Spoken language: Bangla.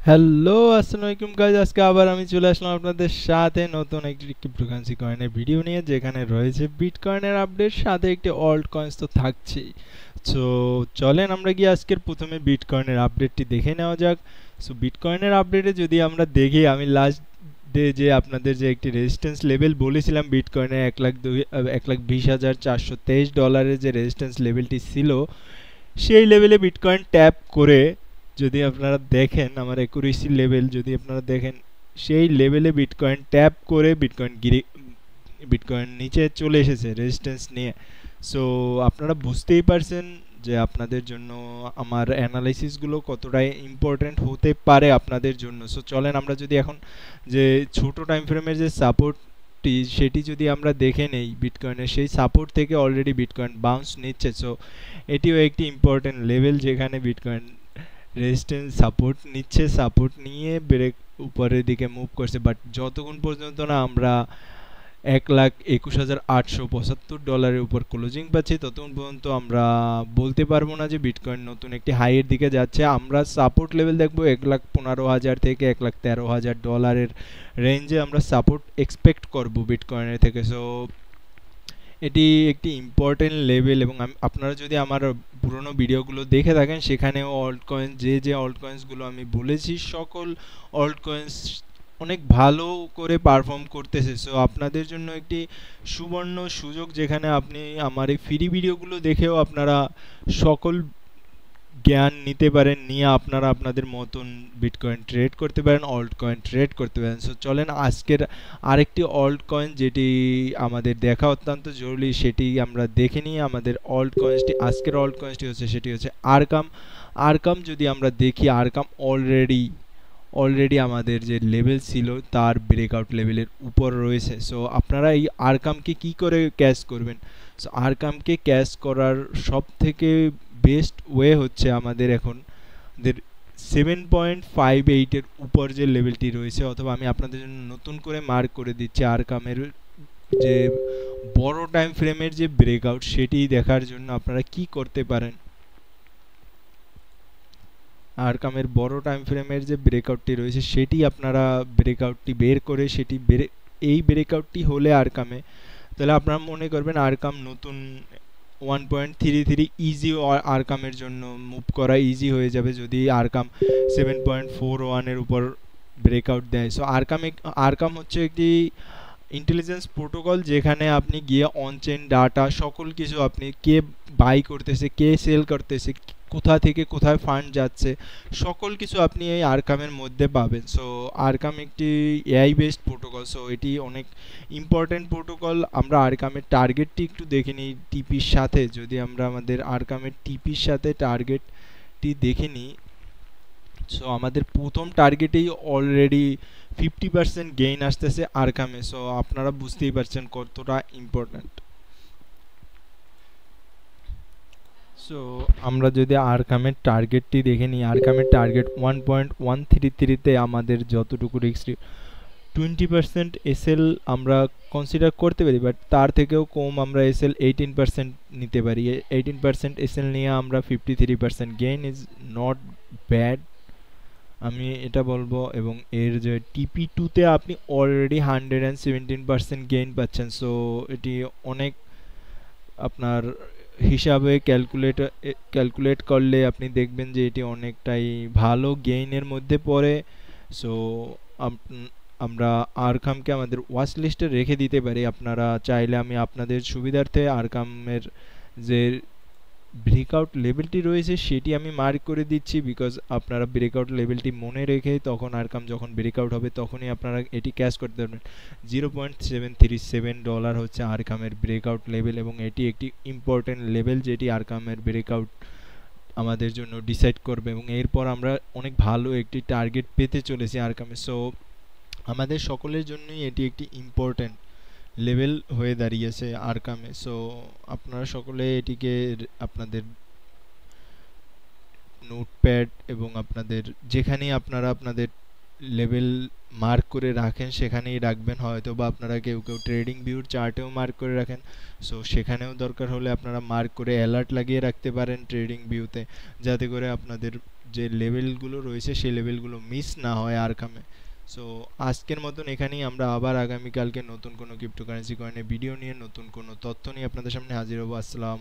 হ্যালো, আসসালামু আলাইকুম গাইজ। আজকে আবার আমি চলে আসলাম আপনাদের সাথে নতুন একটি ক্রিপ্টোকারেন্সি কয়েনের ভিডিও নিয়ে, যেখানে রয়েছে বিটকয়েনের আপডেট, সাথে একটি অল্ট কয়েন্স তো থাকছেই। সো চলেন আমরা গিয়ে আজকের প্রথমে বিটকয়েনের আপডেটটি দেখে নেওয়া যাক। সো বিটকয়েনের আপডেটে যদি আমরা দেখি, আমি লাস্ট ডে যে আপনাদের যে একটি রেজিস্ট্যান্স লেভেল বলেছিলাম বিটকয়েনের 1,20,423 ডলারের যে রেজিস্ট্যান্স লেভেলটি ছিল, সেই লেভেলে বিটকয়েন ট্যাপ করে যদি আপনারা দেখেন, আমার অ্যাকুরেসি লেভেল যদি আপনারা দেখেন, সেই লেভেলে বিটকয়েন ট্যাপ করে বিটকয়েন নিচে চলে এসেছে রেজিস্ট্যান্স নিয়ে। সো আপনারা বুঝতেই পারছেন যে আপনাদের জন্য আমার অ্যানালাইসিসগুলো কতটাই ইম্পর্ট্যান্ট হতে পারে আপনাদের জন্য। সো চলেন আমরা যদি এখন যে ছোট টাইম ফ্রেমের যে সাপোর্টটি, সেটি যদি আমরা দেখে নেই বিটকয়েনের, সেই সাপোর্ট থেকে অলরেডি বিটকয়েন বাউন্স নিচ্ছে। সো এটিও একটি ইম্পর্ট্যান্ট লেভেল যেখানে বিটকয়েন রেজিস্ট্যান্স সাপোর্ট নিচ্ছে, সাপোর্ট নিয়ে ব্রেক উপরের দিকে মুভ করছে। বাট যতক্ষণ পর্যন্ত না আমরা 1,21,875 ডলারের উপর ক্লোজিং পাচ্ছি, ততক্ষণ পর্যন্ত আমরা বলতে পারবো না যে বিটকয়েন নতুন একটি হাইয়ের দিকে যাচ্ছে। আমরা সাপোর্ট লেভেল দেখবো 1,15,000 থেকে 1,13,000 ডলারের রেঞ্জে আমরা সাপোর্ট এক্সপেক্ট করব বিটকয়েনের থেকে। সো এটি একটি ইম্পর্টেন্ট লেভেল, এবং আপনারা যদি আমার পুরনো ভিডিওগুলো দেখে থাকেন, সেখানেও অল্ট কয়েন্স যে অল্ট কয়েন্সগুলো আমি বলেছি, সকল অল্ট কয়েন্স অনেক ভালো করে পারফর্ম করতেছে। সো আপনাদের জন্য একটি সুবর্ণ সুযোগ, যেখানে আপনি আমার এই ফ্রি ভিডিওগুলো দেখেও আপনারা সকল জ্ঞান নিতে পারেন, নিয়ে আপনারা আপনাদের মতন বিটকয়েন ট্রেড করতে পারেন, অল্ট কয়েন ট্রেড করতে পারেন। সো চলেন আজকের আরেকটি অল্ট কয়েন যেটি আমাদের দেখা অত্যন্ত জরুরি, সেটি আমরা দেখে নিই। আমাদের অল্ট কয়েন্সটি, আজকের অল্ট কয়েন্সটি হচ্ছে, সেটি হচ্ছে আরকাম। আরকাম যদি আমরা দেখি, আরকাম অলরেডি আমাদের যে লেভেল ছিল তার ব্রেকআউট লেভেলের উপর রয়েছে। সো আপনারা এই আরকামকে কি করে ক্যাচ করবেন? সো আরকামকে ক্যাচ করার সব থেকে বেস্ট ওয়ে হচ্ছে আমাদের এখন 7.58-এর উপর যে লেভেলটি রয়েছে, অথবা আমি আপনাদের জন্য নতুন করে মার্ক করে দিচ্ছি আরকামের যে বড় টাইম ফ্রেমের যে ব্রেকআউট, সেটি দেখার জন্য আপনারা কি করতে পারেন। আরকামের বড় টাইম ফ্রেমের যে ব্রেকআউটটি রয়েছে, সেটি আপনারা ব্রেকআউটটি বের করে, এই ব্রেকআউটটি হলে আরকামে, তাহলে আপনারা মনে করবেন আরকাম নতুন 1.33 ইজি, আরকামের জন্য মুভ করা ইজি হয়ে যাবে যদি আরকাম 7.41-এর উপর ব্রেকআউট দেয়। সো আরকাম হচ্ছে একটি ইন্টেলিজেন্স প্রোটোকল, যেখানে আপনি গিয়ে অনচেন ডাটা সকল কিছু, আপনি কে বাই করতেছে, কে সেল করতেছে, কোথা থেকে কোথায় ফান্ড যাচ্ছে, সকল কিছু আপনি এই আরকামের মধ্যে পাবেন। সো আরকাম একটি এআই বেসড প্রোটোকল। সো এটি অনেক ইম্পর্টেন্ট প্রোটোকল। আমরা আরকামের টার্গেটটি একটু দেখে নিই টিপির সাথে। যদি আমরা আমাদের আরকামের টিপির সাথে টার্গেটটি দেখে নিই, সো আমাদের প্রথম টার্গেটেই অলরেডি 50% গেইন আসতেছে আরকামে। সো আপনারা বুঝতেই পারছেন কতটা ইম্পর্ট্যান্ট। সো আমরা যদি আরকামের টার্গেটটি দেখে নিই, আরকামের টার্গেট 1.133-তে আমাদের যতটুকু রিস্ক 20% এসএল আমরা কনসিডার করতে পারি, বাট তার থেকেও কম আমরা এসএল 18% নিতে পারি। 18% এসএল নিয়ে আমরা 53% গেইন ইজ নট ব্যাড, আমি এটা বলবো। এবং এর যে টিপি টুতে আপনি অলরেডি 117% গেইন পাচ্ছেন। সো এটি অনেক, আপনার হিসাবে ক্যালকুলেট করলে আপনি দেখবেন যে এটি অনেকটাই ভালো গেইনের মধ্যে পড়ে। সো আমরা আরকামকে আমাদের ওয়াচ লিস্টে রেখে দিতে পারি। আপনারা চাইলে, আমি আপনাদের সুবিধার্থে আরকামের যে ব্রেকআউট লেভেলটি রয়েছে সেটি আমি মার্ক করে দিচ্ছি, বিকজ আপনারা ব্রেকআউট লেভেলটি মনে রেখে তখন আরকাম যখন ব্রেকআউট হবে তখনই আপনারা এটি ক্যাচ করতে পারবেন। 0.737 ডলার হচ্ছে আরকামের ব্রেকআউট লেভেল, এবং এটি একটি ইম্পর্টেন্ট লেভেল যেটি আরকামের ব্রেকআউট আমাদের জন্য ডিসাইড করবে, এবং এরপর আমরা অনেক ভালো একটি টার্গেট পেতে চলেছি আরকামে। সো আমাদের সকলের জন্যই এটি একটি ইম্পর্টেন্ট লেভেল হয়ে দাঁড়িয়েছে আরকামে। সো আপনারা সকলে এটিকে আপনাদের নোটপ্যাড এবং আপনাদের যেখানেই আপনারা আপনাদের লেভেল মার্ক করে রাখেন সেখানেই রাখবেন। হয়তো বা আপনারা কেউ ট্রেডিং ভিউর চার্টেও মার্ক করে রাখেন, সো সেখানেও দরকার হলে আপনারা মার্ক করে অ্যালার্ট লাগিয়ে রাখতে পারেন ট্রেডিং ভিউতে, যাতে করে আপনাদের যে লেভেলগুলো রয়েছে সেই লেভেলগুলো মিস না হয় আরকামে। সো আজকের মতন এখানেই, আমরা আবার আগামীকালকে নতুন কোনো ক্রিপ্টোকারেন্সি কয়েনের ভিডিও নিয়ে, নতুন কোনো তথ্য নিয়ে আপনাদের সামনে হাজির হবো। আসসালাম।